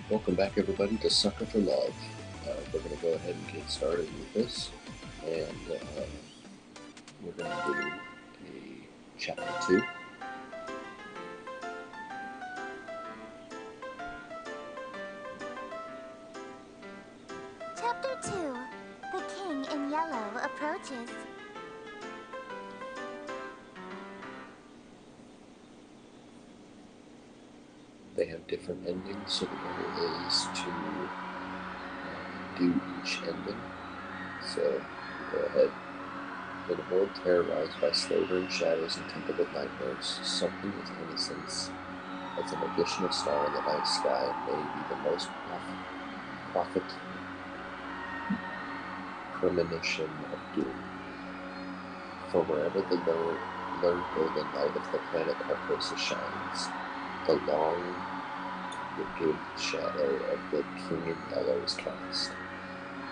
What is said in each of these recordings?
Welcome back, everybody, to Sucker for Love. We're going to go ahead and get started with this, and we're going to do a chapter 2. Chapter 2. The King in Yellow approaches. They have different endings, so the goal is to do each ending. So go ahead. In a world terrorized by slavering shadows and tempered nightmares, something with innocence, as an additional star in the night sky, may be the most prophet premonition of doom. For wherever the lurid golden light of the planet Carcosa shines, the long brigade shadow of the King in Yellow is cast.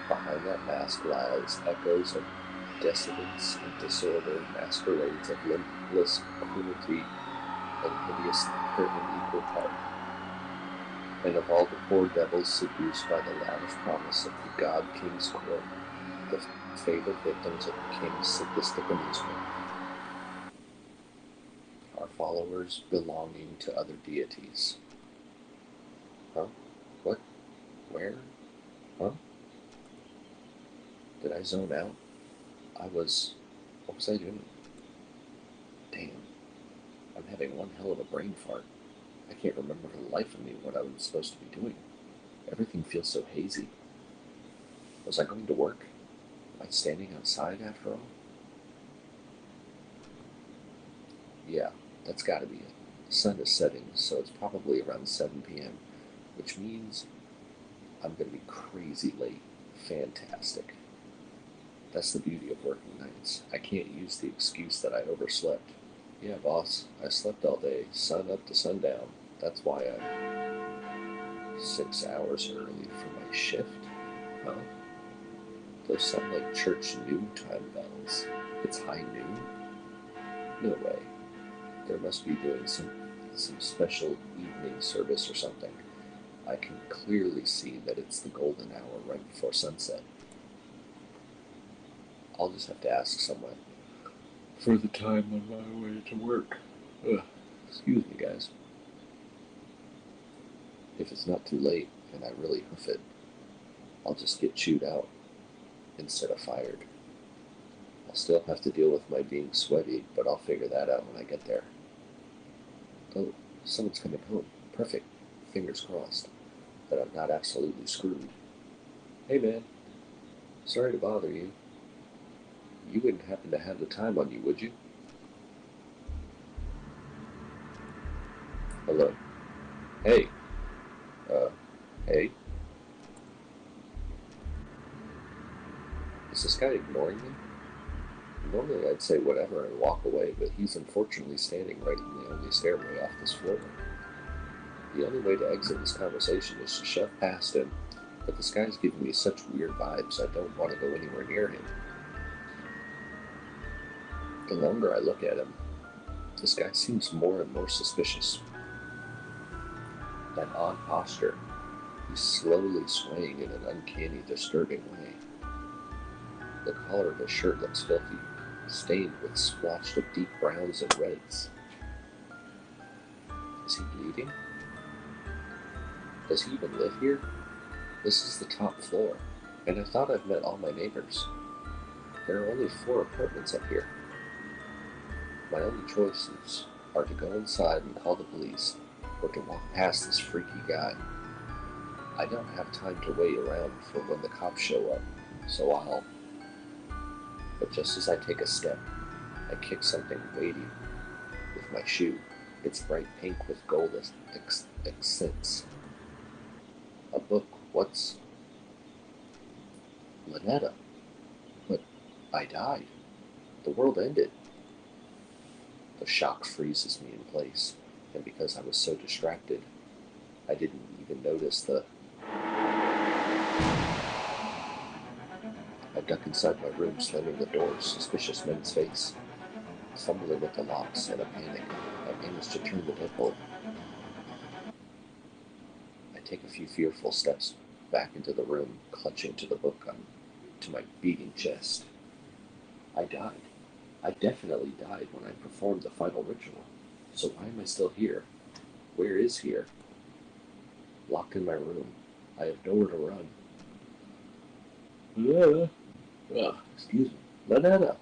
Behind that mask lies echoes of decadence and disorder, masquerades of limitless cruelty and hideous unequal part. And of all the poor devils seduced by the lavish promise of the God King's court, the favored victims of the King's sadistic amusement are followers belonging to other deities. Huh? What? Where? Huh? Did I zone out? What was I doing? Damn, I'm having one hell of a brain fart. I can't remember for the life of me what I was supposed to be doing. Everything feels so hazy. Was I going to work? Am I standing outside after all? Yeah, that's gotta be it. The sun is setting, so it's probably around 7 p.m., which means I'm gonna be crazy late. Fantastic. That's the beauty of working nights. I can't use the excuse that I overslept. Yeah, boss, I slept all day, sun up to sundown. That's why I'm 6 hours early for my shift. Huh? Those sound like church noontime bells. It's high noon? No way. There must be doing some special evening service or something. I can clearly see that it's the golden hour right before sunset. I'll just have to ask someone for the time on my way to work. Ugh. Excuse me, guys. If it's not too late and I really hoof it, I'll just get chewed out instead of fired. I'll still have to deal with my being sweaty, but I'll figure that out when I get there. Oh, someone's coming home. Perfect. Fingers crossed that I'm not absolutely screwed. Hey, man. Sorry to bother you. You wouldn't happen to have the time on you, would you? Hello. Hey. Uh, hey. Is this guy ignoring me? Normally I'd say whatever and walk away, but he's unfortunately standing right in the only stairway off this floor. The only way to exit this conversation is to shove past him, but this guy's giving me such weird vibes I don't want to go anywhere near him. The longer I look at him, this guy seems more and more suspicious. That odd posture. He's slowly swaying in an uncanny, disturbing way. The collar of his shirt looks filthy, stained with splotched of deep browns and reds. Is he bleeding? Does he even live here? This is the top floor, and I thought I've met all my neighbors. There are only 4 apartments up here. My only choices are to go inside and call the police, or to walk past this freaky guy. I don't have time to wait around for when the cops show up, so I'll. But just as I take a step, I kick something weighty with my shoe. It's bright pink with gold accents. A book. What's. Lynetta? But I died. The world ended. The shock freezes me in place, and because I was so distracted, I didn't even notice the. I duck inside my room, slamming the door, suspicious men's face. Fumbling with the locks in a panic, I manage to turn the deadbolt. I take a few fearful steps back into the room, clutching to the book to my beating chest. I died. I definitely died when I performed the final ritual. So why am I still here? Where is here? Locked in my room. I have nowhere to run. Excuse me. Lynetta!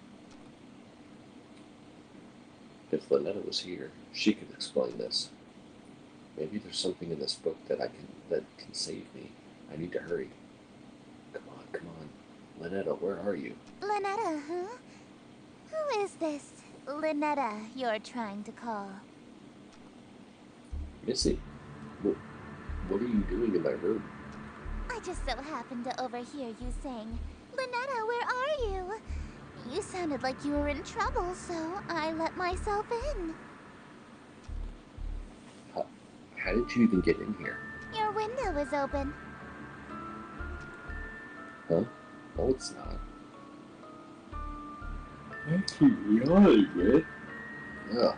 If Lynetta was here, she could explain this. Maybe there's something in this book that can save me. I need to hurry. Come on. Lynetta, where are you? Lynetta, huh? Who is this Lynetta you're trying to call? Missy, what are you doing in my room? I just so happened to overhear you saying, Lynetta, where are you? You sounded like you were in trouble, so I let myself in. How did you even get in here? Your window was open. Huh? No, it's not. I keep yawning, man. Ugh.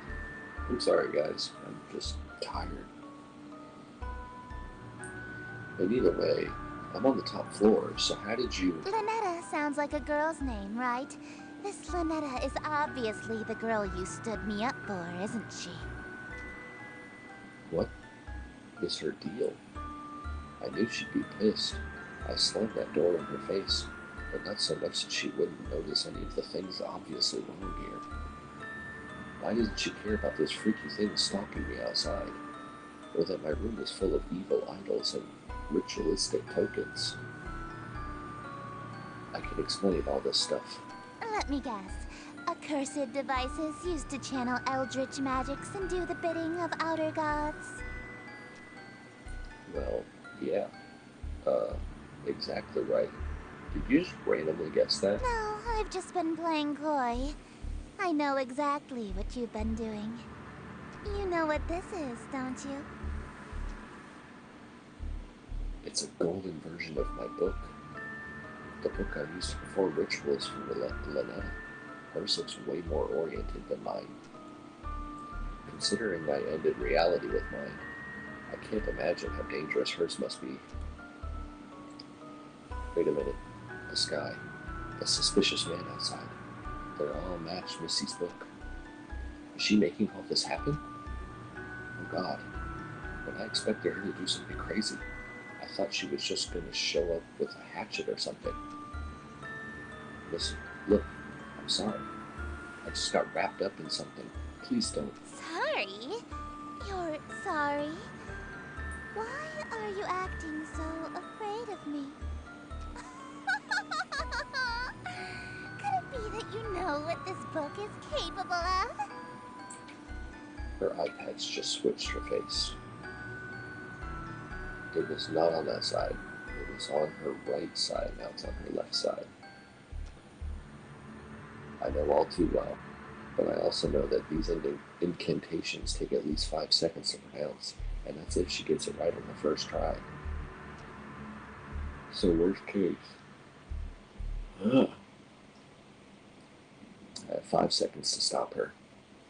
I'm sorry, guys. I'm just tired. And either way, I'm on the top floor, so how did you... Lynetta sounds like a girl's name, right? This Lynetta is obviously the girl you stood me up for, isn't she? What is her deal? I knew she'd be pissed. I slammed that door in her face, but not so much that she wouldn't notice any of the things obviously wrong here. Why didn't she care about those freaky things stalking me outside? Or that my room was full of evil idols and ritualistic tokens? I can explain all this stuff. Let me guess. Accursed devices used to channel eldritch magics and do the bidding of outer gods? Well, yeah. Exactly right. Did you just randomly guess that? No, I've just been playing coy. I know exactly what you've been doing. You know what this is, don't you? It's a golden version of my book. The book I used to perform rituals for Lynetta. Hers looks way more oriented than mine. Considering I ended reality with mine, I can't imagine how dangerous hers must be. Wait a minute. The sky. The suspicious man outside. They're all matched Missy's book. Is she making all this happen? Oh God. When I expected her to do something crazy, I thought she was just going to show up with a hatchet or something. Listen, look, I'm sorry. I just got wrapped up in something. Please don't. Sorry? You're sorry? Why are you acting so afraid of me? Could it be that you know what this book is capable of? Her eye patch just switched her face. It was not on that side. It was on her right side. Now it's on her left side. I know all too well, but I also know that these incantations take at least 5 seconds to pronounce, and that's if she gets it right on the first try. So worst case. I have 5 seconds to stop her.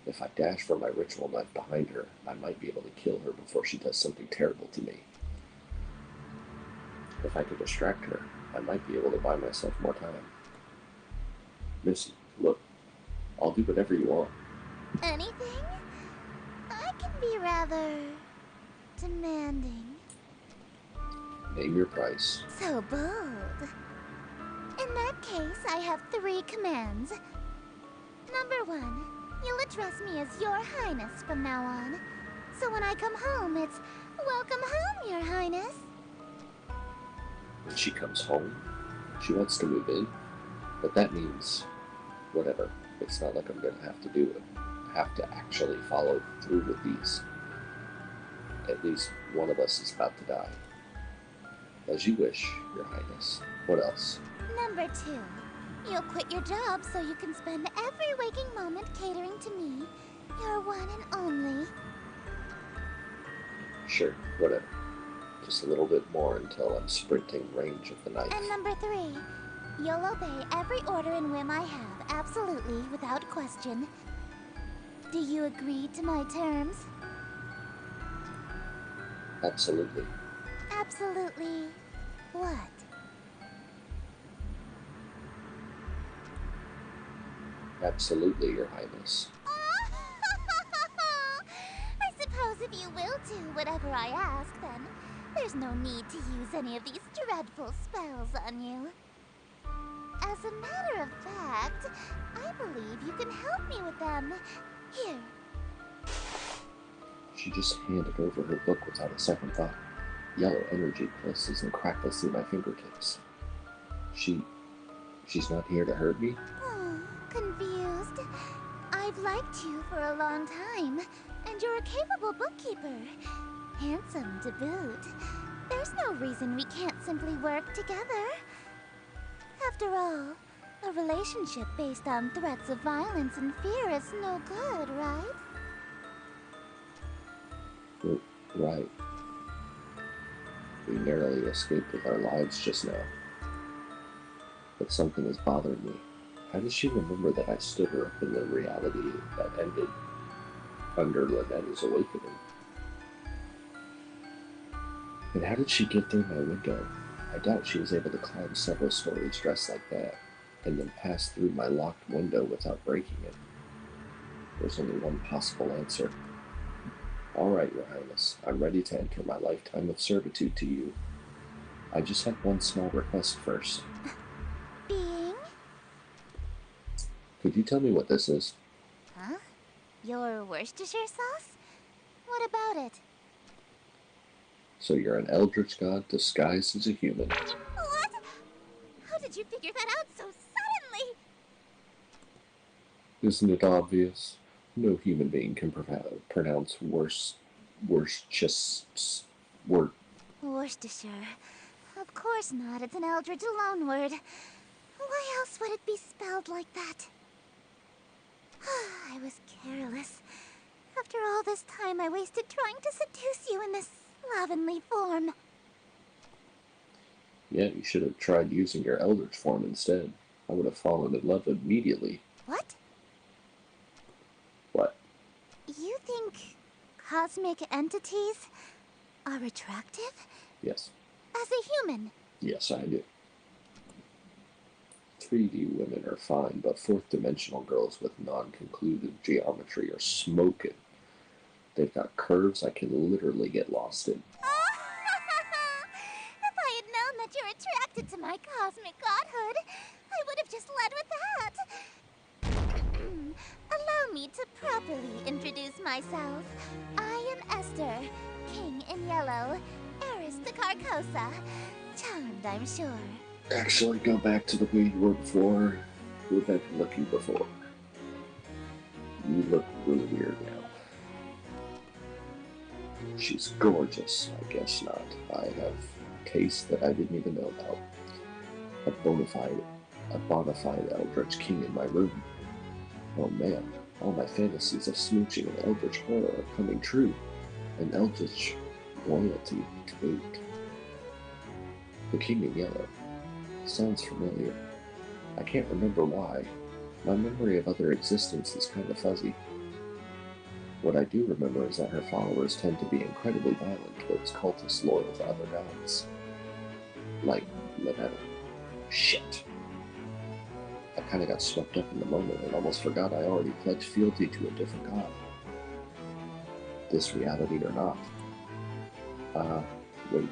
If I dash for my ritual knife behind her, I might be able to kill her before she does something terrible to me. If I could distract her, I might be able to buy myself more time. Missy, look, I'll do whatever you want. Anything? I can be rather demanding. Name your price. So bold. In that case, I have 3 commands. Number 1, you'll address me as Your Highness from now on. So when I come home, it's welcome home, Your Highness. When she comes home, she wants to move in, but that means whatever. It's not like I'm going to have to actually follow through with these. At least one of us is about to die. As you wish, Your Highness. What else? Number 2, you'll quit your job so you can spend every waking moment catering to me, your one and only. Sure, whatever. Just a little bit more until I'm sprinting range of the knife. And number 3, you'll obey every order and whim I have, absolutely, without question. Do you agree to my terms? Absolutely. Absolutely what? Absolutely, Your Highness. I suppose if you will do whatever I ask, then there's no need to use any of these dreadful spells on you. As a matter of fact, I believe you can help me with them. Here. She just handed over her book without a second thought. Yellow energy pulses and crackles through my fingertips. She's not here to hurt me? Oh, confused. I've liked you for a long time, and you're a capable bookkeeper. Handsome to boot. There's no reason we can't simply work together. After all, a relationship based on threats of violence and fear is no good, right? Right. We narrowly escaped with our lives just now. But something is bothering me. How does she remember that I stood her up in the reality that ended under Linetta's awakening? And how did she get through my window? I doubt she was able to climb several stories dressed like that, and then pass through my locked window without breaking it. There's only one possible answer. All right, Your Highness, I'm ready to enter my lifetime of servitude to you. I just have one small request first. Being? Could you tell me what this is? Huh? Your Worcestershire sauce? What about it? So you're an eldritch god disguised as a human. What? How did you figure that out so suddenly? Isn't it obvious? No human being can pronounce Worcestershire. Of course not. It's an Eldritch loanword. Why else would it be spelled like that? I was careless. After all this time I wasted trying to seduce you in this slovenly form. Yeah, you should have tried using your eldritch form instead. I would have fallen in love immediately. What? What? You think cosmic entities are attractive? Yes. As a human? Yes, I do. 3D women are fine, but fourth dimensional girls with non-concluded geometry are smoking. They've got curves I can literally get lost in. If I had known that you're attracted to my cosmic godhood, I would have just led with that. Allow me to properly introduce myself. I am Esther, King in Yellow, heiress to Carcosa. Charmed, I'm sure. Actually, go back to the way you were before. Who had been looking before? You look really weird now. She's gorgeous. I guess not. I have taste that I didn't even know about. A bona fide Eldritch King in my room. Oh man, all my fantasies of smooching and Eldritch horror are coming true. And Eldritch royalty to boot. The King in Yellow. Sounds familiar. I can't remember why. My memory of other existence is kind of fuzzy. What I do remember is that her followers tend to be incredibly violent towards cultists loyal to other gods. Like Linetta. Shit. I kinda got swept up in the moment and almost forgot I already pledged fealty to a different god. This reality or not. Wait.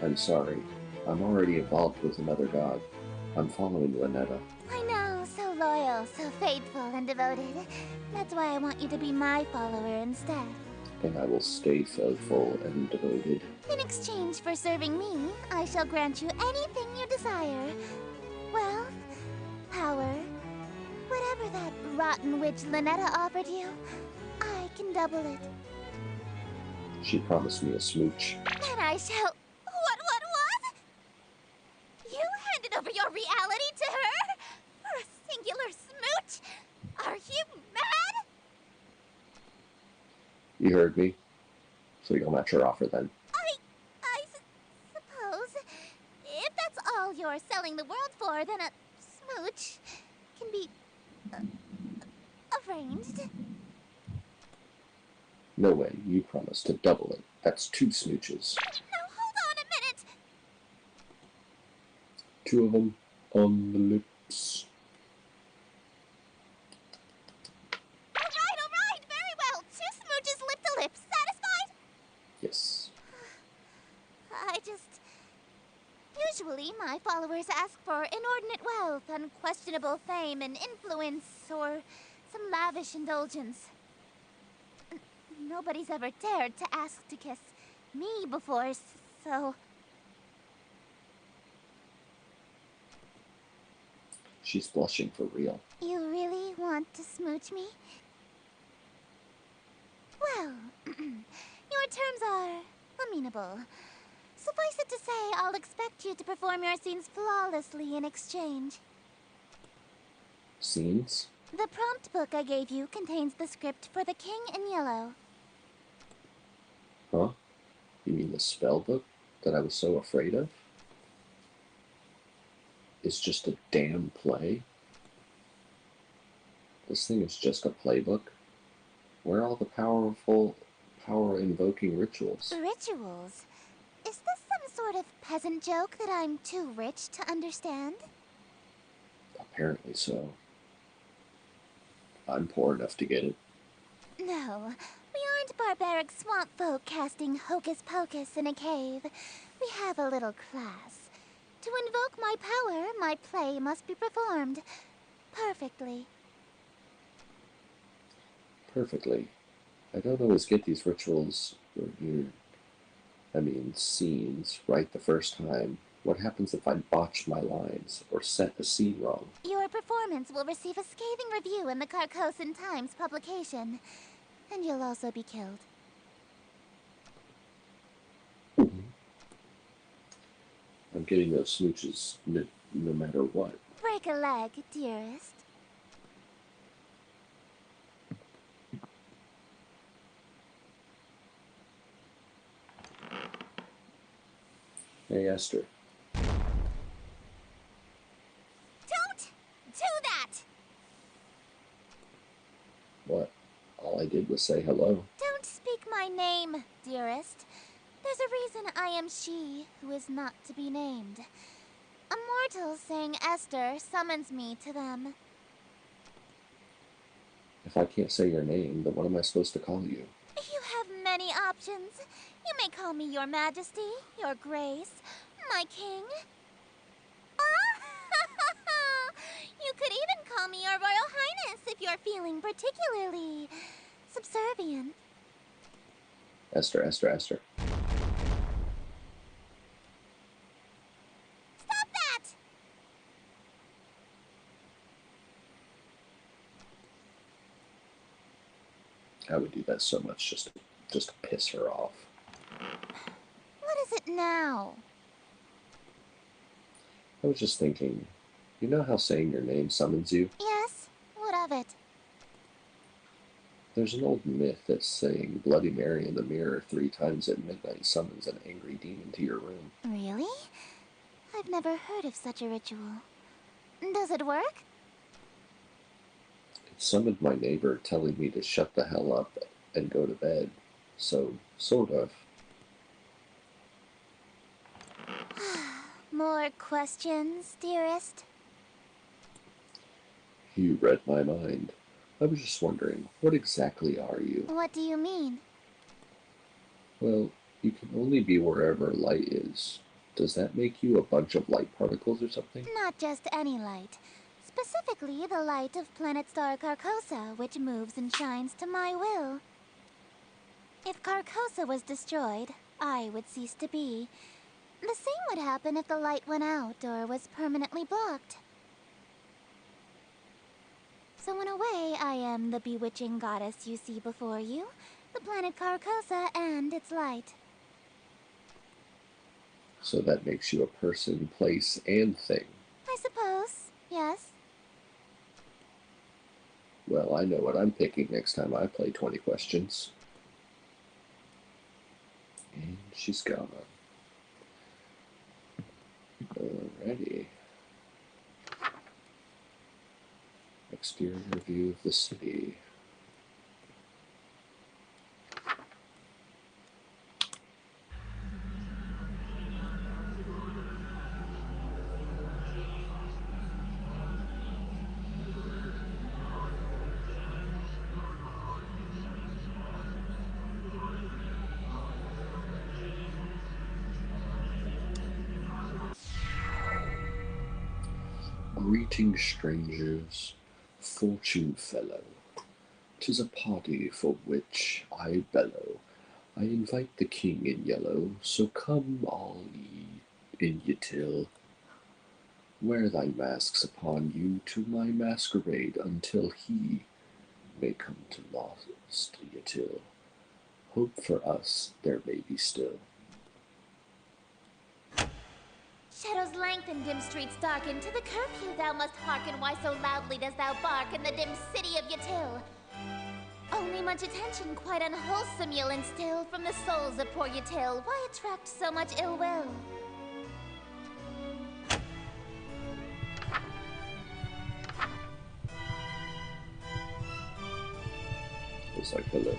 I'm sorry. I'm already involved with another god. I'm following Linetta. I know, so loyal, so faithful and devoted. That's why I want you to be my follower instead. And I will stay faithful and devoted. In exchange for serving me, I shall grant you anything you desire. Wealth, power, whatever that rotten witch Linetta offered you, I can double it. She promised me a smooch. And I shall... What? You handed over your reality to her? For a singular smooch? Are you mad? You heard me. So you'll match her offer then. I suppose. If that's all you're selling the world for, then a smooch can be arranged. No way, you promised to double it. That's 2 smooches. Now hold on a Two of them on the lips. All right, very well. 2 smooches lip to lip. Satisfied? Yes. I just... Usually, my followers ask for inordinate wealth, unquestionable fame and influence, or some lavish indulgence. Nobody's ever dared to ask to kiss me before, so... She's blushing for real. You really want to smooch me? Well, your terms are amenable. Suffice it to say, I'll expect you to perform your scenes flawlessly in exchange. Scenes? The prompt book I gave you contains the script for The King in Yellow. Huh? You mean the spell book that I was so afraid of? It's just a damn play? This thing is just a playbook? Where are all the power-invoking rituals? Rituals? Is this some sort of peasant joke that I'm too rich to understand? Apparently so. I'm poor enough to get it. No, we aren't barbaric swamp folk casting hocus pocus in a cave. We have a little class. To invoke my power, my play must be performed perfectly. Perfectly. I don't always get these rituals, scenes, right the first time. What happens if I botch my lines or set the scene wrong? Your performance will receive a scathing review in the Carcosan Times publication, and you'll also be killed. I'm getting those smooches no matter what. Break a leg, dearest. Hey, Esther. Don't do that! What? All I did was say hello. Don't speak my name, dearest. There's a reason I am she who is not to be named. A mortal saying Esther summons me to them. If I can't say your name, then what am I supposed to call you? You have many options. You may call me Your Majesty, Your Grace, my King. You could even call me Your Royal Highness if you're feeling particularly subservient. Esther, Esther, Esther. Stop that! I would do that so much just to piss her off. What is it now? I was just thinking, you know how saying your name summons you? Yes? What of it? There's an old myth that saying Bloody Mary in the mirror 3 times at midnight summons an angry demon to your room. Really? I've never heard of such a ritual. Does it work? It summoned my neighbor telling me to shut the hell up and go to bed. So, sort of. More questions, dearest? You read my mind. I was just wondering, what exactly are you? What do you mean? Well, you can only be wherever light is. Does that make you a bunch of light particles or something? Not just any light. Specifically, the light of planet star Carcosa, which moves and shines to my will. If Carcosa was destroyed, I would cease to be. The same would happen if the light went out or was permanently blocked. So in a way, I am the bewitching goddess you see before you, the planet Carcosa and its light. So that makes you a person, place, and thing. I suppose, yes. Well, I know what I'm picking next time I play 20 questions. And she's gone. Alrighty. Exterior view of the city. Greeting strangers, fortune fellow. 'Tis a party for which I bellow. I invite the king in yellow, so come all ye in ye till. Wear thy masks upon you to my masquerade until he may come to lost ye till. Hope for us there may be still. Shadows lengthen, dim streets darken. To the curfew thou must hearken. Why so loudly dost thou bark in the dim city of Yatil? Only much attention, quite unwholesome, you'll instill from the souls of poor Yatil. Why attract so much ill will? It's like hello.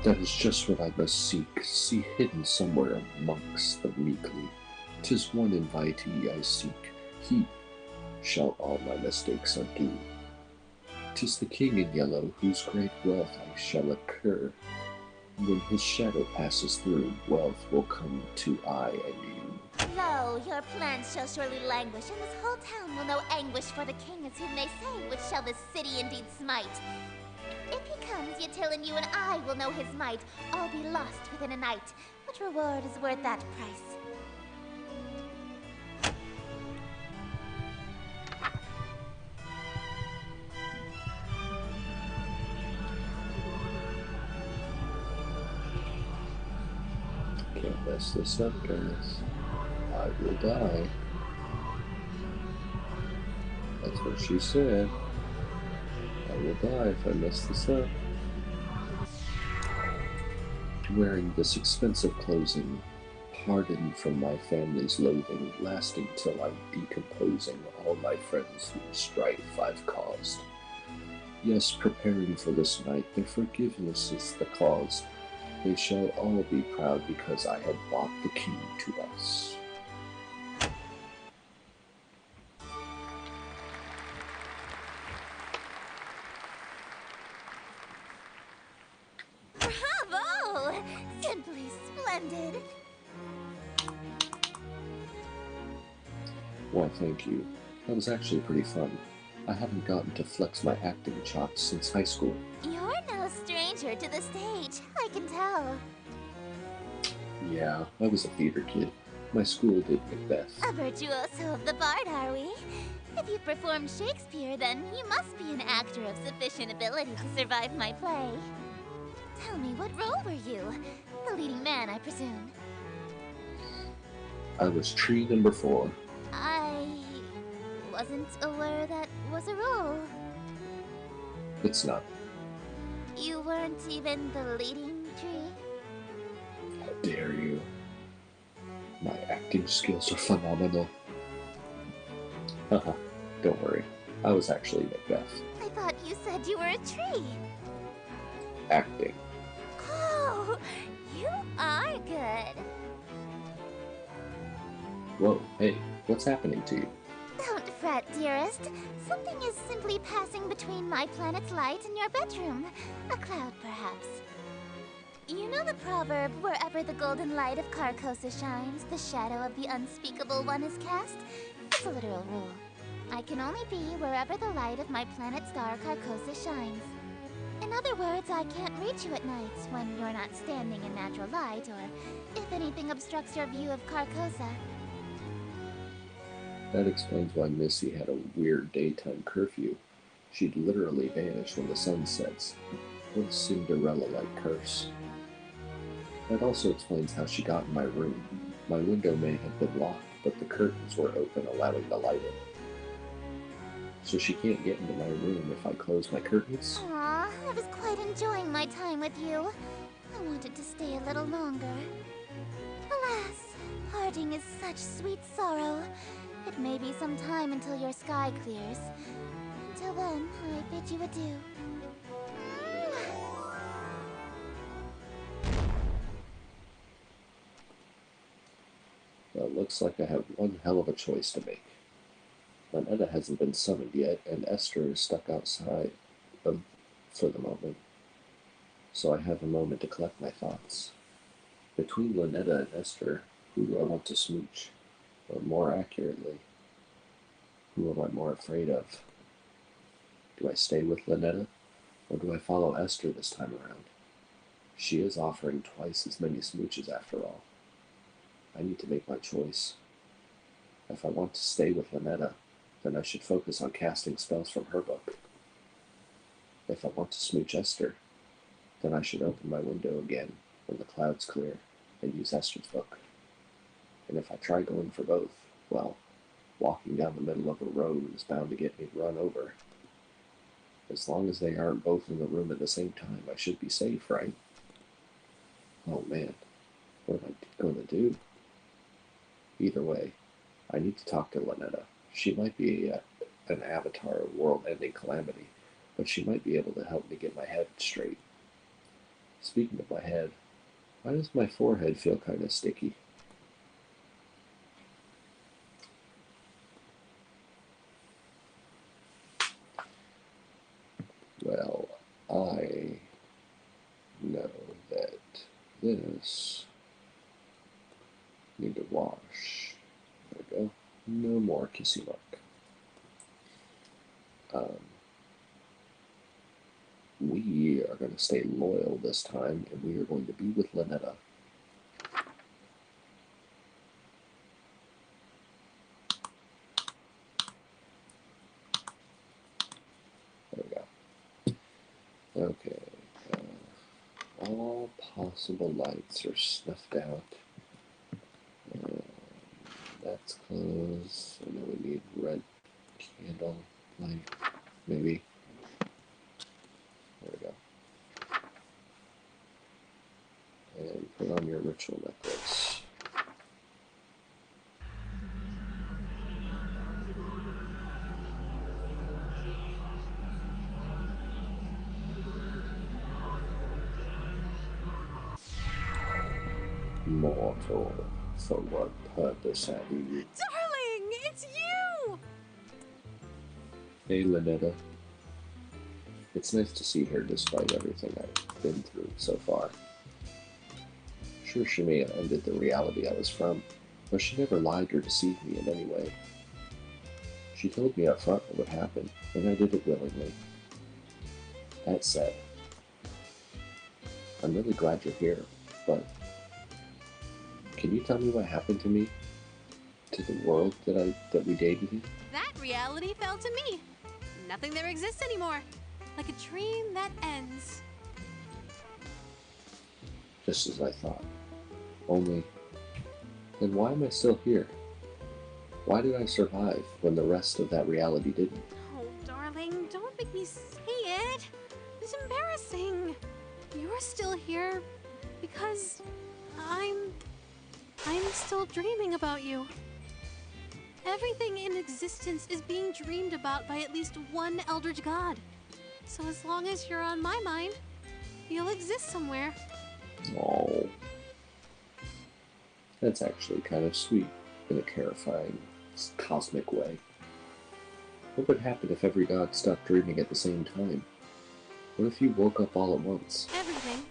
That is just what I must seek, see hidden somewhere amongst the meekly. 'Tis one invitee I seek, he shall all my mistakes undo. 'Tis the king in yellow, whose great wealth I shall occur. When his shadow passes through, wealth will come to I and you. Lo, your plans shall surely languish, and this whole town will know anguish for the king, as whom they say, which shall this city indeed smite. If he comes, Yatil and you and I will know his might. All be lost within a night. What reward is worth that price? Can't mess this up, guys. I will die. That's what she said. I will die if I mess this up. Wearing this expensive clothing, pardoned from my family's loathing, lasting till I'm decomposing all my friends whose strife I've caused. Yes, preparing for this night, their forgiveness is the cause. They shall all be proud because I have bought the key to us. Bravo! Simply splendid. Why, thank you. That was actually pretty fun. I haven't gotten to flex my acting chops since high school. You're no stranger to the stage, I can tell. Yeah, I was a theater kid. My school did Macbeth. A virtuoso of the bard, are we? If you've performed Shakespeare, then you must be an actor of sufficient ability to survive my play. Tell me, what role were you? The leading man, I presume. I was tree number 4. I wasn't aware that was a role. It's not. You weren't even the leading tree? How dare you? My acting skills are phenomenal. Haha, don't worry. I was actually Macbeth. I thought you said you were a tree. Acting. Oh, you are good. Whoa, hey, what's happening to you? Don't fret, dearest. Something is simply passing between my planet's light and your bedroom. A cloud, perhaps. You know the proverb, wherever the golden light of Carcosa shines, the shadow of the unspeakable one is cast? It's a literal rule. I can only be wherever the light of my planet star Carcosa shines. In other words, I can't reach you at night when you're not standing in natural light, or if anything obstructs your view of Carcosa. That explains why Missy had a weird daytime curfew. She'd literally vanish when the sun sets. What a Cinderella-like curse. That also explains how she got in my room. My window may have been locked, but the curtains were open, allowing the light in. So she can't get into my room if I close my curtains? Aw, I was quite enjoying my time with you. I wanted to stay a little longer. Alas, parting is such sweet sorrow. It may be some time until your sky clears. Until then, I bid you adieu. It looks like I have one hell of a choice to make. Lynetta hasn't been summoned yet, and Esther is stuck outside of, for the moment, so I have a moment to collect my thoughts. Between Lynetta and Esther, who do I want to smooch? Or more accurately, who am I more afraid of? Do I stay with Lynetta, or do I follow Esther this time around? She is offering twice as many smooches after all. I need to make my choice. If I want to stay with Lynetta, then I should focus on casting spells from her book. If I want to smooch Esther, then I should open my window again when the clouds clear and use Esther's book. And if I try going for both, well, walking down the middle of a road is bound to get me run over. As long as they aren't both in the room at the same time, I should be safe, right? Oh man, what am I going to do? Either way, I need to talk to Lynetta. She might be an avatar of world-ending calamity, but she might be able to help me get my head straight. Speaking of my head, why does my forehead feel kind of sticky? Well, I know that this need to wash. There we go. No more kissy mark. We are going to stay loyal this time, and we are going to be with Lynetta. There we go. Okay. All possible lights are snuffed out. That's closed. And then we need red candle light, maybe. There we go. And put on your ritual necklace. Mortal, for what purpose have you? Darling, it's you! Hey, Lynetta. It's nice to see her despite everything I've been through so far. Sure, she may have ended the reality I was from, but she never lied or deceived me in any way. She told me up front what would happen, and I did it willingly. That said, I'm really glad you're here, but can you tell me what happened to me? To the world that we dated in? That reality fell to me. Nothing there exists anymore. Like a dream that ends. Just as I thought. Only, then why am I still here? Why did I survive when the rest of that reality didn't? Oh, darling, don't make me say it. It's embarrassing. You're still here because I'm still dreaming about you. Everything in existence is being dreamed about by at least one Eldritch God. So as long as you're on my mind, you'll exist somewhere. Oh. That's actually kind of sweet in a terrifying, cosmic way. What would happen if every god stopped dreaming at the same time? What if you woke up all at once? Everything,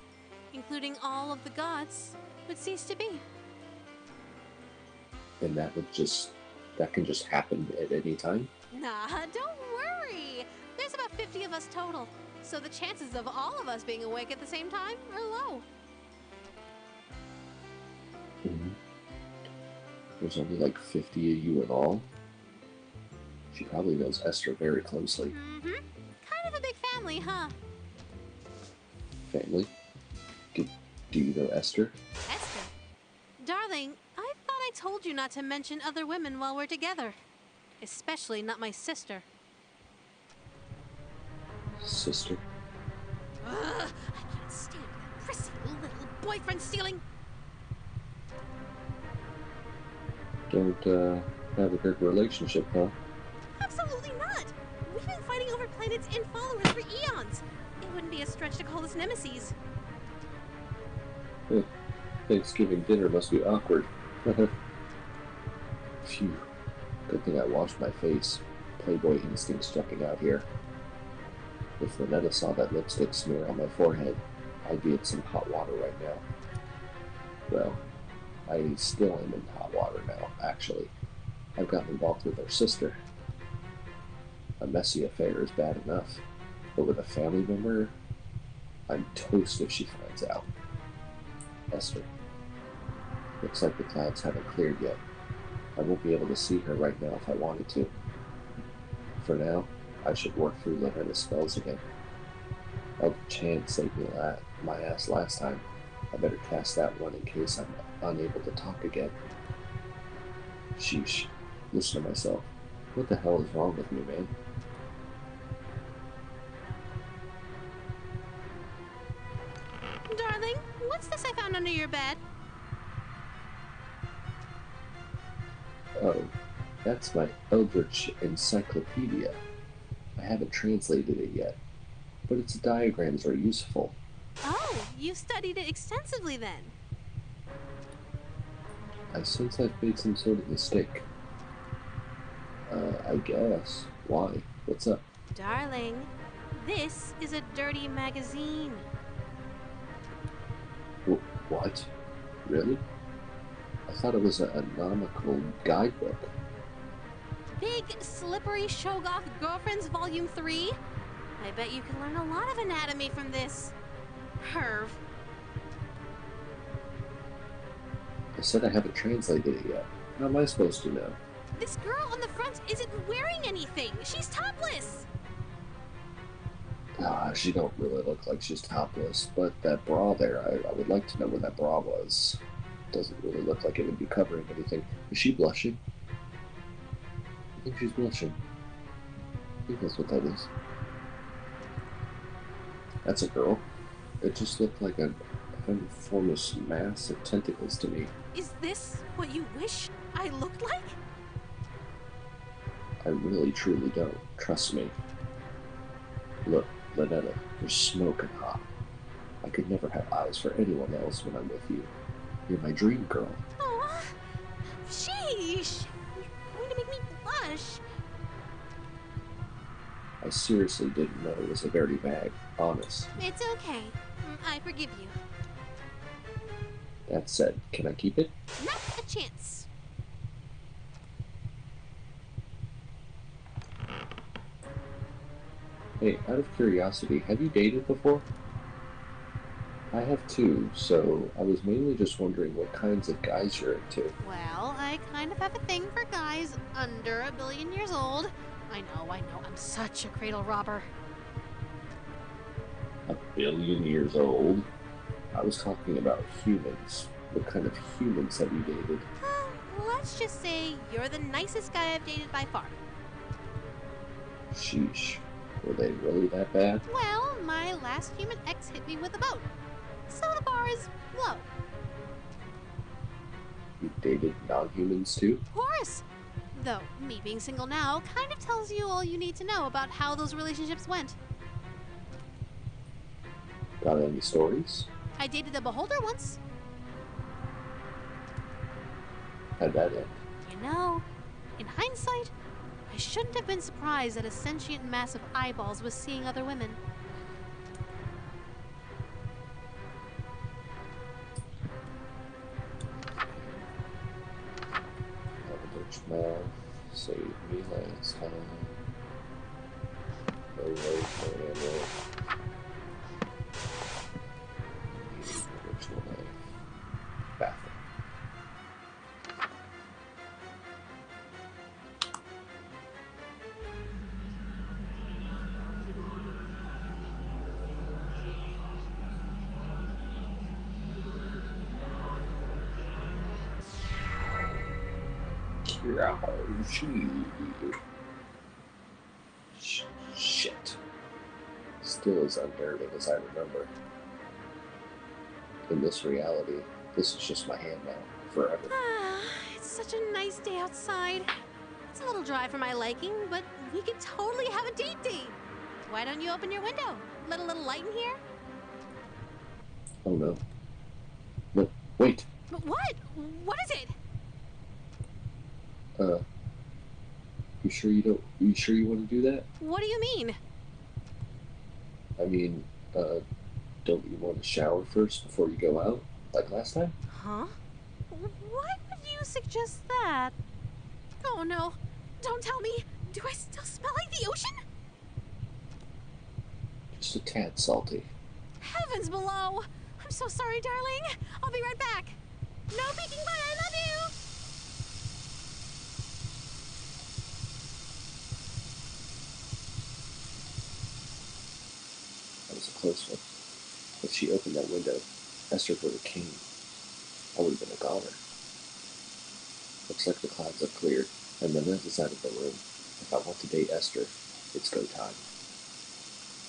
including all of the gods, would cease to be. And that can just happen at any time? Nah, don't worry. There's about 50 of us total, so the chances of all of us being awake at the same time are low. Mm-hmm. There's only like 50 of you in all? She probably knows Esther very closely. Mm-hmm. Kind of a big family, huh? Family? Do you know Esther? Esther? Darling, I thought I told you not to mention other women while we're together. Especially not my sister. Sister? Ugh, I can't stand that prissy little boyfriend stealing. Don't, have a good relationship, huh? Absolutely not! We've been fighting over planets and followers for eons. It wouldn't be a stretch to call us nemesis. Thanksgiving dinner must be awkward. Phew. Good thing I washed my face. Playboy instincts checking out here. If Lynetta saw that lipstick smear on my forehead, I'd be in some hot water right now. Well, I still am in hot water now, actually. I've gotten involved with her sister. A messy affair is bad enough, but with a family member, I'm toast if she finds out. Esther. Looks like the clouds haven't cleared yet. I won't be able to see her right now if I wanted to. For now, I should work through Loretta's spells again. Elder Chan saved me my ass last time. I better cast that one in case I'm unable to talk again. Sheesh. Listen to myself. What the hell is wrong with me, man? Darling, what's this I found under your bed? Oh, that's my Eldritch Encyclopedia. I haven't translated it yet, but its diagrams are useful. Oh, you've studied it extensively then. I sense I've made some sort of mistake. I guess. Why? What's up? Darling, this is a dirty magazine. What? Really? I thought it was a nautical guidebook. Big, slippery Shoggoth Girlfriends Volume 3? I bet you can learn a lot of anatomy from this. Perv. I said I haven't translated it yet. How am I supposed to know? This girl on the front isn't wearing anything. She's topless. She don't really look like she's topless, but that bra there, I would like to know where that bra was. Doesn't really look like it would be covering anything. Is she blushing? I think she's blushing. I think that's what that is. That's a girl. It just looked like a formless mass of tentacles to me. Is this what you wish I looked like? I really truly don't. Trust me. Look, Lynetta, you're smoking hot. I could never have eyes for anyone else when I'm with you. You're my dream girl. Aw, sheesh. You're going to make me blush. I seriously didn't know it was a dirty bag. Honest. It's okay. I forgive you. That said, can I keep it? Not a chance. Hey, out of curiosity, have you dated before? I have too, so I was mainly just wondering what kinds of guys you're into. Well, I kind of have a thing for guys under 1 billion years old. I know, I'm such a cradle robber. 1 billion years old? I was talking about humans. What kind of humans have you dated? Let's just say you're the nicest guy I've dated by far. Sheesh. Were they really that bad? Well, my last human ex hit me with a boat. So the bar is low. You dated non-humans too? Of course. Though, me being single now kind of tells you all you need to know about how those relationships went. Got any stories? I dated a beholder once. How'd that end? You know, in hindsight, I shouldn't have been surprised that a sentient mass of eyeballs was seeing other women. Eldritch mouth, save me last time. No road, no ammo. Need virtual knife. Bathroom. Shit. Still as unnerving as I remember. In this reality, this is just my hand now, forever. It's such a nice day outside. It's a little dry for my liking, but we could totally have a date. Why don't you open your window? Let a little light in here? Oh no. No, wait. But what? What is it? Uh, you sure you don't? You sure you want to do that? What do you mean? I mean, don't you want to shower first before you go out, like last time? Huh? Why would you suggest that? Oh no. Don't tell me. Do I still smell like the ocean? Just a tad salty. Heavens below! I'm so sorry, darling. I'll be right back. No peeking, but I love you! That was a close one. If she opened that window, Esther would have came. I would have been a goner. Looks like the clouds have cleared, and Lynette's out of the room. If I want to date Esther, it's go time.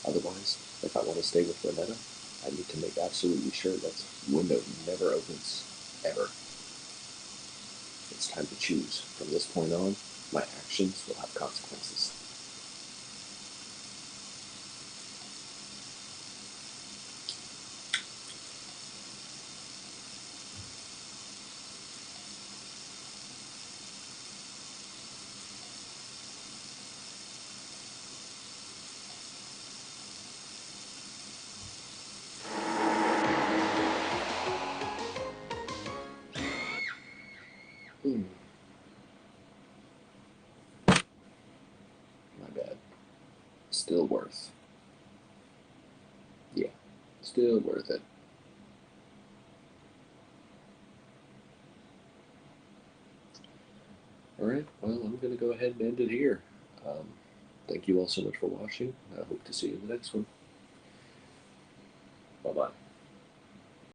Otherwise, if I want to stay with Lynetta, I need to make absolutely sure that window never opens, ever. It's time to choose. From this point on, my actions will have consequences. My bad. Still worth. Yeah, still worth it. Alright, well, I'm going to go ahead and end it here. Thank you all so much for watching. I hope to see you in the next one. Bye bye.